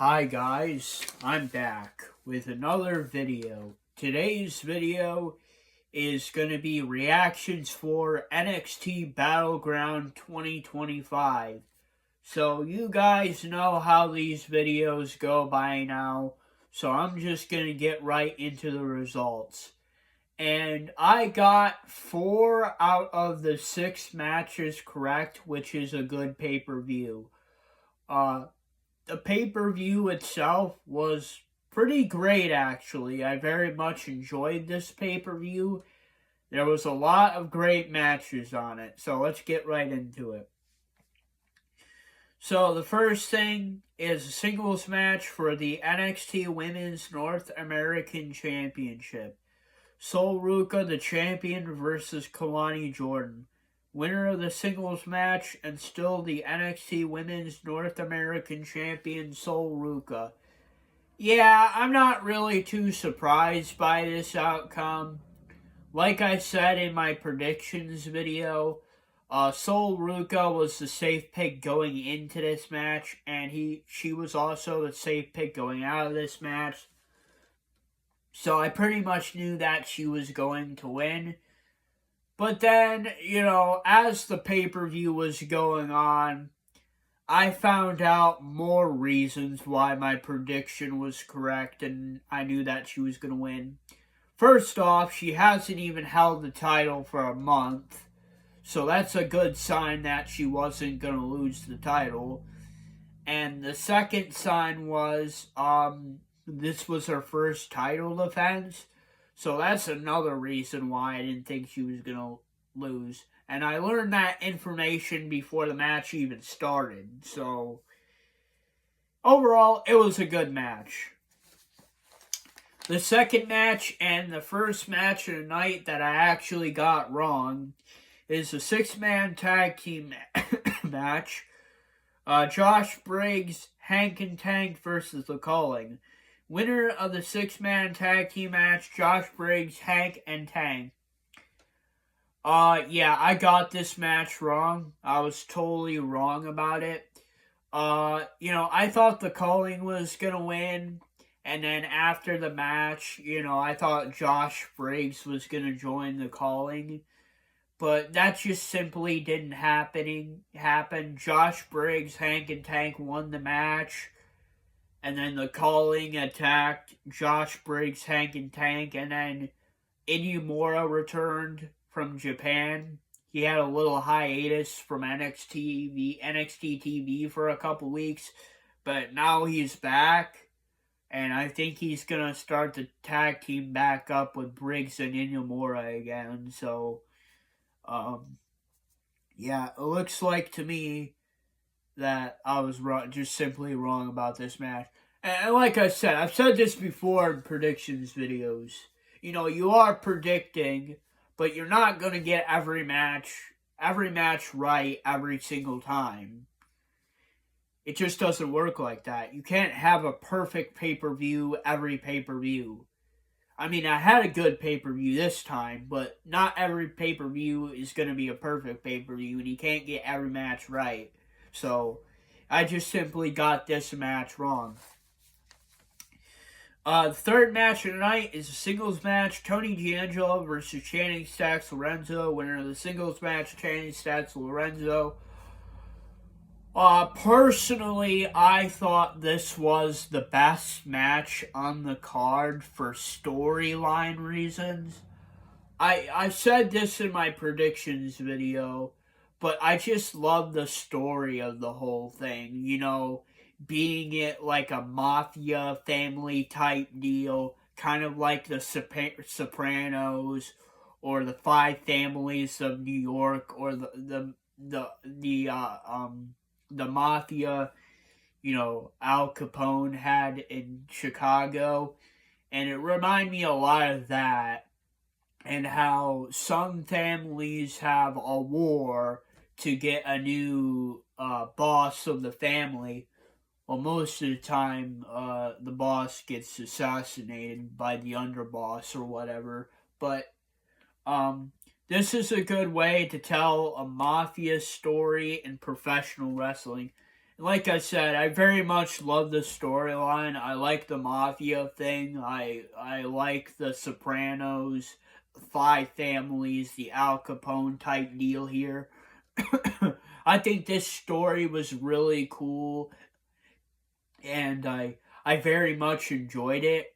Hi guys, I'm back with another video. Today's video is going to be reactions for NXT Battleground 2025. So you guys know how these videos go by now, so I'm just going to get right into the results. And I got 4 out of the 6 matches correct, which is a good pay-per-view. The pay-per-view itself was pretty great, actually. I very much enjoyed this pay-per-view. There was a lot of great matches on it, so let's get right into it. So the first thing is a singles match for the NXT Women's North American Championship. Sol Ruca, the champion, versus Kalani Jordan. Winner of the singles match and still the NXT Women's North American Champion, Sol Ruca. Yeah, I'm not really too surprised by this outcome. Like I said in my predictions video, Sol Ruca was the safe pick going into this match, and she was also the safe pick going out of this match. So I pretty much knew that she was going to win. But then, as the pay-per-view was going on, I found out more reasons why my prediction was correct, and I knew that she was going to win. First off, she hasn't even held the title for a month, so that's a good sign that she wasn't going to lose the title. And the second sign was, this was her first title defense. So that's another reason why I didn't think she was going to lose. And I learned that information before the match even started. So, overall, it was a good match. The second match and the first match of the night that I actually got wrong is a 6-man tag team match. Josh Briggs, Hank and Tank versus The Calling. Winner of the 6-man tag team match, Josh Briggs, Hank, and Tank. Yeah, I got this match wrong. I was totally wrong about it. I thought The Calling was gonna win, and then after the match, I thought Josh Briggs was gonna join The Calling, but that just simply didn't happen. Josh Briggs, Hank, and Tank won the match. And then The Calling attacked Josh Briggs, Hank, and Tank. And then Inumura returned from Japan. He had a little hiatus from NXT TV for a couple weeks. But now he's back. And I think he's going to start the tag team back up with Briggs and Inumura again. So, yeah, it looks like to me that I was wrong, just simply wrong about this match. And like I said, I've said this before in predictions videos. You are predicting, but you're not going to get every match right every single time. It just doesn't work like that. You can't have a perfect pay-per-view every pay-per-view. I mean, I had a good pay-per-view this time, but not every pay-per-view is going to be a perfect pay-per-view, and you can't get every match right. So, I just simply got this match wrong. The third match of the night is a singles match. Tony D'Angelo versus Channing Stacks Lorenzo. Winner of the singles match, Channing Stacks Lorenzo. Personally, I thought this was the best match on the card for storyline reasons. I said this in my predictions video, but I just love the story of the whole thing, being it like a mafia family type deal, kind of like the Sopranos or the Five Families of New York, or the mafia, Al Capone had in Chicago. And it reminded me a lot of that, and how some families have a war to get a new boss of the family. Well, most of the time, the boss gets assassinated by the underboss or whatever. But this is a good way to tell a mafia story in professional wrestling. Like I said, I very much love the storyline. I like the mafia thing. I like the Sopranos, five families, the Al Capone type deal here. I think this story was really cool, and I very much enjoyed it.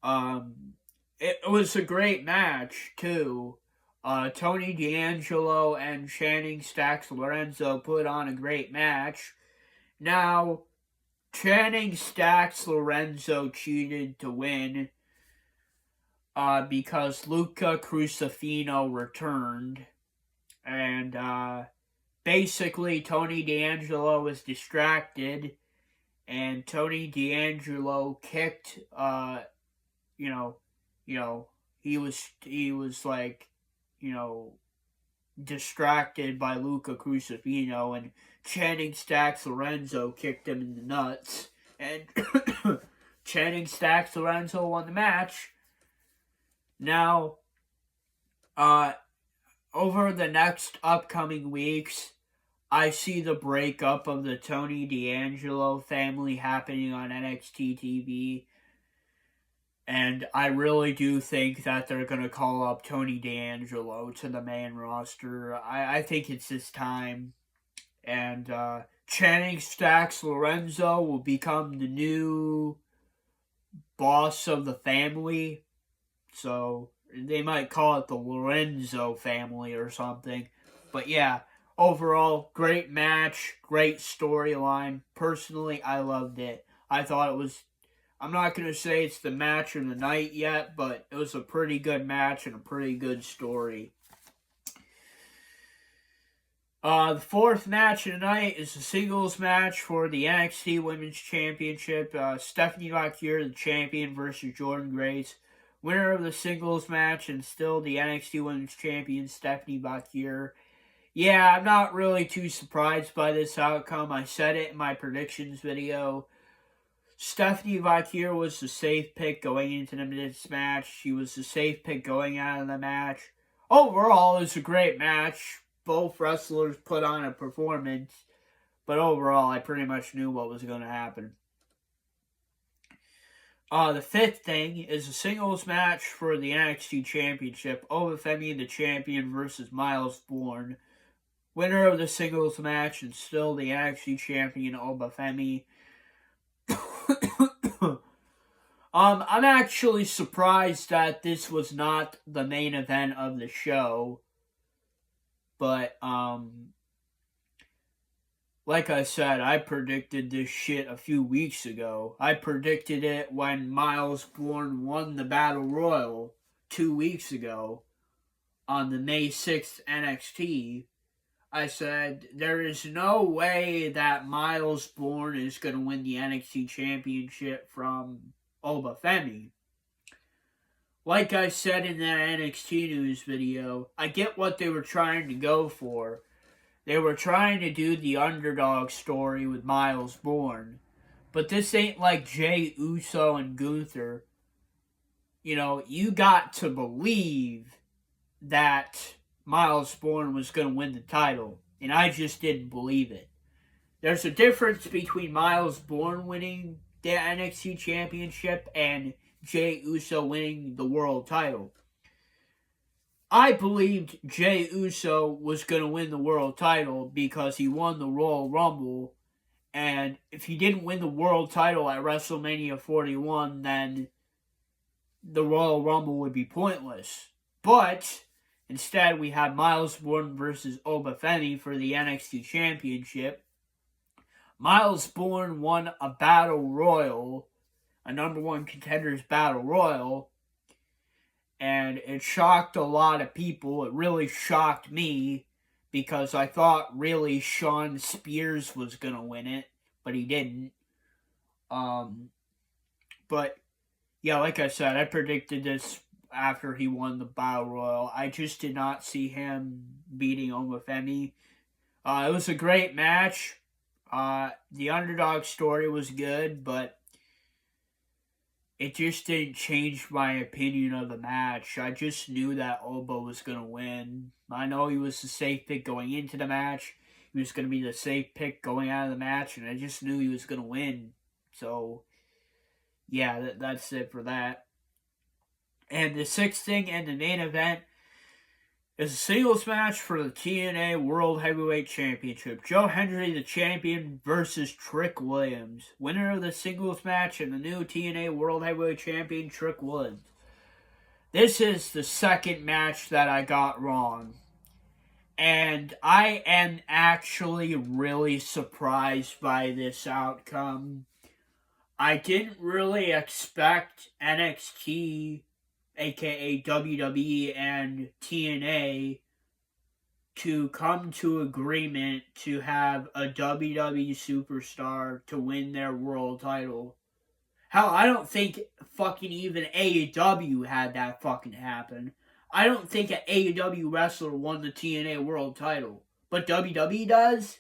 Um, it was a great match too. Tony D'Angelo and Channing Stacks Lorenzo put on a great match. Now, Channing Stacks Lorenzo cheated to win because Luca Crucifino returned. And basically, Tony D'Angelo was distracted, and Tony D'Angelo kicked, you know, he was like, you know, distracted by Luca Crucifino, and Channing Stacks Lorenzo kicked him in the nuts, and Channing Stacks Lorenzo won the match. Now, over the next upcoming weeks, I see the breakup of the Tony D'Angelo family happening on NXT TV. And I really do think that they're going to call up Tony D'Angelo to the main roster. I think it's his time. And Channing Stacks Lorenzo will become the new boss of the family. So they might call it the Lorenzo family or something. But yeah, overall, great match, great storyline. Personally, I loved it. I thought it was, I'm not going to say it's the match of the night yet, but it was a pretty good match and a pretty good story. The fourth match of the night is a singles match for the NXT Women's Championship. Stephanie Vaquer, the champion, versus Jordynne Grace. Winner of the singles match and still the NXT Women's Champion, Stephanie Vaquer. Yeah, I'm not really too surprised by this outcome. I said it in my predictions video. Stephanie Vaquer was the safe pick going into this match. She was the safe pick going out of the match. Overall, it was a great match. Both wrestlers put on a performance. But overall, I pretty much knew what was going to happen. The fifth thing is a singles match for the NXT Championship. Obafemi, the champion, versus Miles Bourne. Winner of the singles match and still the NXT champion, Obafemi. I'm actually surprised that this was not the main event of the show. But, like I said, I predicted this shit a few weeks ago. I predicted it when Miles Bourne won the Battle Royal 2 weeks ago on the May 6th NXT. I said, there is no way that Miles Bourne is going to win the NXT Championship from Obafemi. Like I said in that NXT news video, I get what they were trying to go for. They were trying to do the underdog story with Miles Bourne. But this ain't like Jey Uso and Gunther. You know, you got to believe that Miles Bourne was going to win the title. And I just didn't believe it. There's a difference between Miles Bourne winning the NXT Championship and Jey Uso winning the world title. I believed Jey Uso was going to win the world title because he won the Royal Rumble. And if he didn't win the world title at WrestleMania 41, then the Royal Rumble would be pointless. But instead, we have Miles Bourne versus Obafemi for the NXT Championship. Miles Bourne won a Battle Royal, a number one contenders Battle Royal, and it shocked a lot of people. It really shocked me because I thought really Shawn Spears was going to win it, but he didn't. But, yeah, like I said, I predicted this after he won the Battle Royal. I just did not see him beating Obafemi. It was a great match. The underdog story was good, but it just didn't change my opinion of the match. I just knew that Oba was going to win. I know he was the safe pick going into the match. he was going to be the safe pick going out of the match, and I just knew he was going to win. So, yeah, that's it for that. And the sixth thing in the main event is a singles match for the TNA World Heavyweight Championship. Joe Hendry, the champion, versus Trick Williams. Winner of the singles match and the new TNA World Heavyweight Champion, Trick Williams. This is the second match that I got wrong. And I am actually really surprised by this outcome. I didn't really expect NXT, aka WWE, and TNA to come to agreement to have a WWE superstar to win their world title. Hell, I don't think fucking even AEW had that fucking happen. I don't think an AEW wrestler won the TNA world title. But WWE does?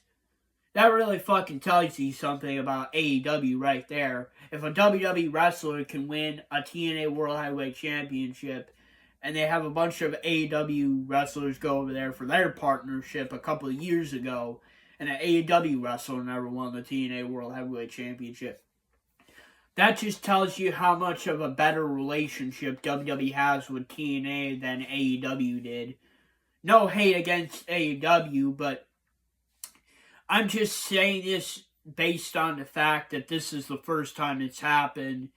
That really fucking tells you something about AEW right there. If a WWE wrestler can win a TNA World Heavyweight Championship, and they have a bunch of AEW wrestlers go over there for their partnership a couple of years ago, and an AEW wrestler never won the TNA World Heavyweight Championship. That just tells you how much of a better relationship WWE has with TNA than AEW did. No hate against AEW, but I'm just saying this based on the fact that this is the first time it's happened,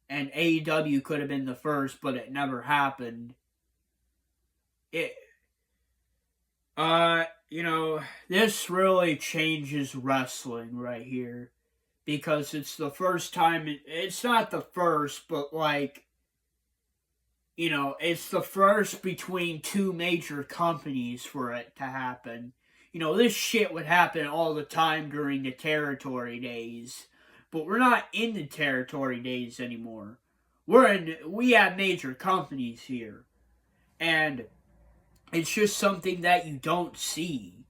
and AEW could have been the first, but it never happened. This really changes wrestling right here, because it's the first time, it's not the first, but it's the first between two major companies for it to happen. This shit would happen all the time during the territory days. But we're not in the territory days anymore. We have major companies here. And it's just something that you don't see.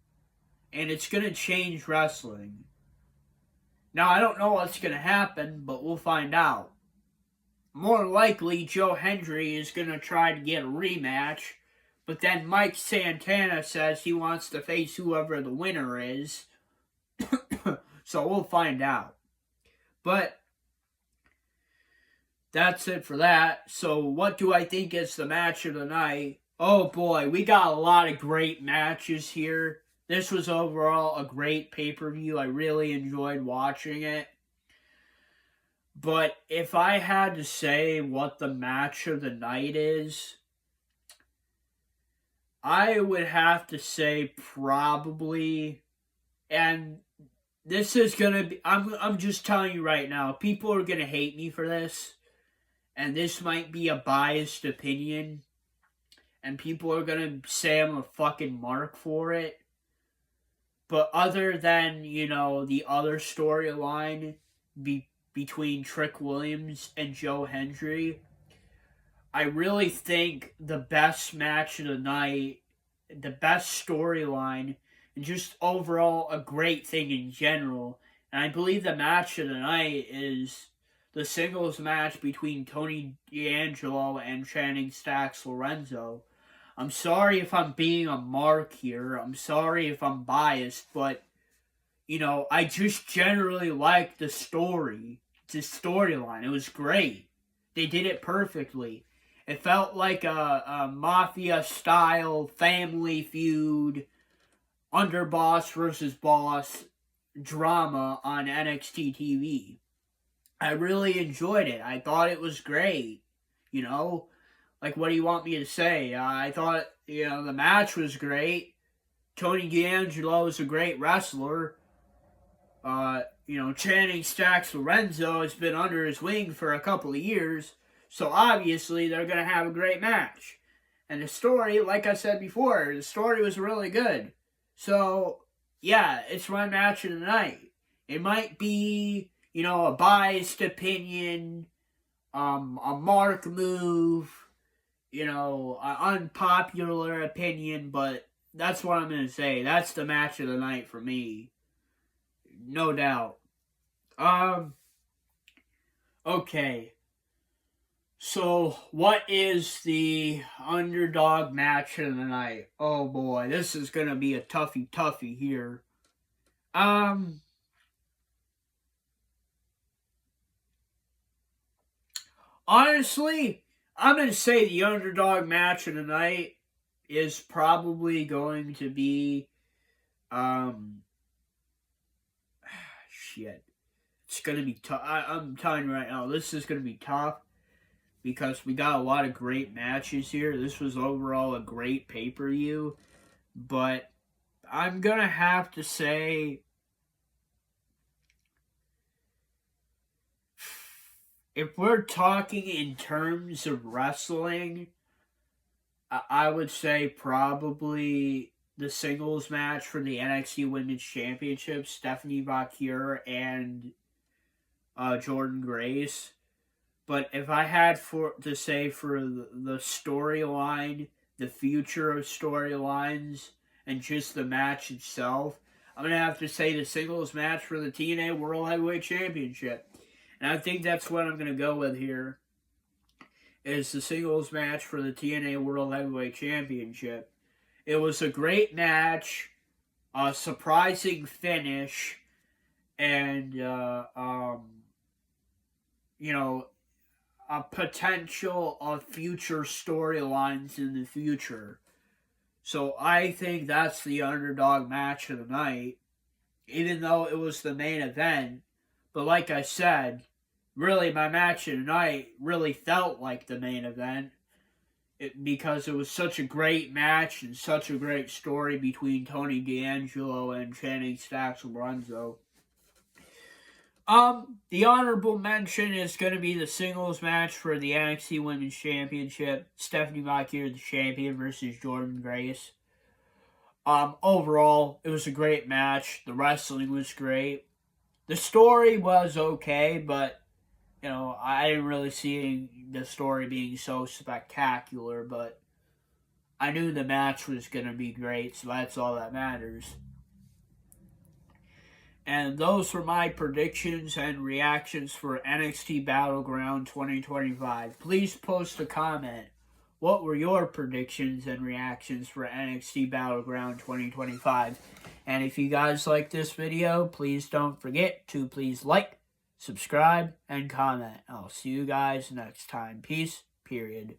And it's going to change wrestling. Now, I don't know what's going to happen, but we'll find out. More likely, Joe Hendry is going to try to get a rematch. But then Mike Santana says he wants to face whoever the winner is. So we'll find out. But that's it for that. So what do I think is the match of the night? Oh boy, we got a lot of great matches here. This was overall a great pay-per-view. I really enjoyed watching it. But if I had to say what the match of the night is, I would have to say probably, and this is gonna be, I'm just telling you right now, people are gonna hate me for this, and this might be a biased opinion, and people are gonna say I'm a fucking mark for it, but other than, the other storyline between Trick Williams and Joe Hendry, I really think the best match of the night, the best storyline, and just overall a great thing in general. And I believe the match of the night is the singles match between Tony D'Angelo and Channing Stacks Lorenzo. I'm sorry if I'm being a mark here. I'm sorry if I'm biased, but, I just generally like the story. The storyline. It was great. They did it perfectly. It felt like a mafia-style family feud, underboss versus boss drama on NXT TV. I really enjoyed it. I thought it was great. What do you want me to say? I thought, the match was great. Tony D'Angelo is a great wrestler. Channing Stacks Lorenzo has been under his wing for a couple of years. So obviously they're going to have a great match. And the story, like I said before, the story was really good. So, yeah, it's my match of the night. It might be, a biased opinion, a mark move, an unpopular opinion, but that's what I'm going to say. That's the match of the night for me. No doubt. Okay. So, what is the underdog match of the night? Oh boy, this is going to be a toughie here. Honestly, I'm going to say the underdog match of the night is probably going to be, um, shit. It's going to be tough. I'm telling you right now, this is going to be tough because we got a lot of great matches here. This was overall a great pay-per-view, but I'm going to have to say, if we're talking in terms of wrestling, I would say probably the singles match for the NXT Women's Championship, Stephanie Vaquer and Jordan Grace. But if I had to say for the storyline, the future of storylines, and just the match itself, I'm going to have to say the singles match for the TNA World Heavyweight Championship. And I think that's what I'm going to go with here, is the singles match for the TNA World Heavyweight Championship. It was a great match, a surprising finish, and, you know, a potential of future storylines in the future. So I think that's the underdog match of the night, even though it was the main event. But like I said, really my match of the night really felt like the main event because it was such a great match and such a great story between Tony D'Angelo and Channing Stacks-Alonso. The honorable mention is going to be the singles match for the NXT Women's Championship. Stephanie Vaquer, the champion, versus Jordan Grace. Overall, it was a great match. The wrestling was great. The story was okay, but, you know, I didn't really see the story being so spectacular, but I knew the match was going to be great, so that's all that matters. And those were my predictions and reactions for NXT Battleground 2025. Please post a comment. What were your predictions and reactions for NXT Battleground 2025? And if you guys like this video, please don't forget to please like, subscribe, and comment. I'll see you guys next time. Peace, period.